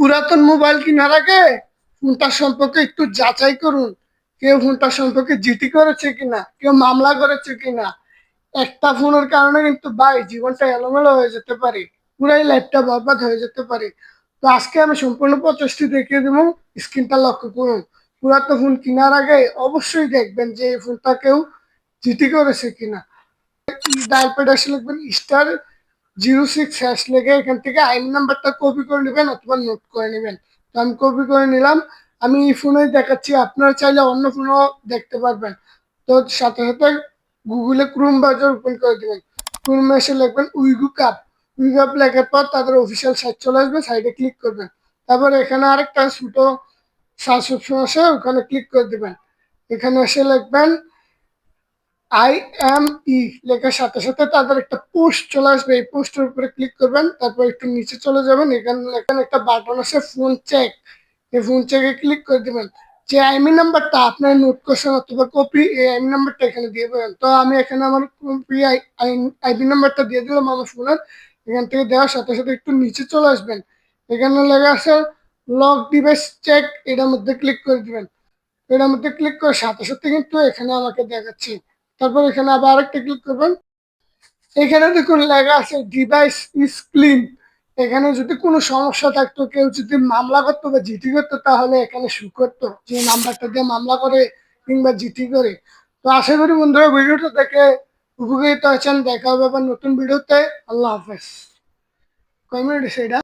পুরাতন মোবাইল কেনার আগে ফোনটা সম্পর্কে একটু যাচাই করুন। কেউ ফোনটা সম্পর্কে জিডি করেছে কিনা, কেউ মামলা করেছে কিনা। একটা ফোনের কারণে কিন্তু ভাই জীবনটা এলোমেলো হয়ে যেতে পারে, পুরাই লাইফটা বরবাদ হয়ে যেতে পারে। তো আজকে আমি সম্পূর্ণ প্রচেষ্টা দেখিয়ে দেবো। স্ক্রিনটা লক্ষ্য করুন। পুরাতন ফোন কেনার আগে অবশ্যই দেখবেন যে এই ফোনটা কেউ জিডি করেছে কিনা। ডায়াল প্যাড আসলে লিখবেন *06# লেগে এখান থেকে আইনি নাম্বারটা কপি করে নেবেন অথবা নোট করে নেবেন। তো আমি কপি করে নিলাম। আমি এই ফোনে দেখাচ্ছি, আপনারা চাইলে অন্য ফোনও দেখতে পারবেন। তো সাথে সাথে গুগলে ক্রোম ব্রাউজার ওপেন করে দেবেন। ক্রোমে এসে লিখবেন উইগুকাপ লেখার পর তাদের অফিসিয়াল সাইট চলে আসবে, সাইটে ক্লিক করবেন। তারপর এখানে আরেকটা ছোট সার্চ অপশন আছে, ওখানে ক্লিক করে দেবেন। এখানে এসে লিখবেন IME লেখার সাথে সাথে তাদের একটা পোস্ট চলে আসবে, এই পোস্টের উপরে ক্লিক করবেন। তারপর একটু নিচে চলে যাবেন, এখানে একটা বাটন আছে ফোন চেক, এই ফোন চেকে ক্লিক করে দিবেন। যে আইমি নাম্বারটা আপনার নোট করছেন অথবা কপি, এই আইমি নাম্বারটা এখানে দিয়ে দেবেন। তো আমি এখানে আমার কপি আইপি নাম্বারটা দিয়ে দিলাম আমার ফোনের। এখান থেকে দেওয়ার সাথে সাথে একটু নিচে চলে আসবেন, এখানে লেখা আছে লক ডিভাইস চেক, এটার মধ্যে ক্লিক করে দিবেন। এটার মধ্যে ক্লিক করার সাথে সাথে কিন্তু এখানে আমাকে দেখাচ্ছি। তারপর এখানে আবার আরেকটা ক্লিক করবেন। এখানে দেখুন লেখা আছে ডিভাইস ইজ ক্লিন। এখানে যদি কোনো সমস্যা থাকতো, কেউ যদি মামলা করতো বা জিডি করতো, তাহলে এখানে শু করতো যে নাম্বারটা দিয়ে মামলা করে কিংবা জিডি করে। তো আশা করি বন্ধুরা ভিডিওটা দেখে উপকৃত হয়েছেন। দেখা হবে আবার নতুন ভিডিওতে। আল্লাহ হাফেজ। কয় মিনিট সেটা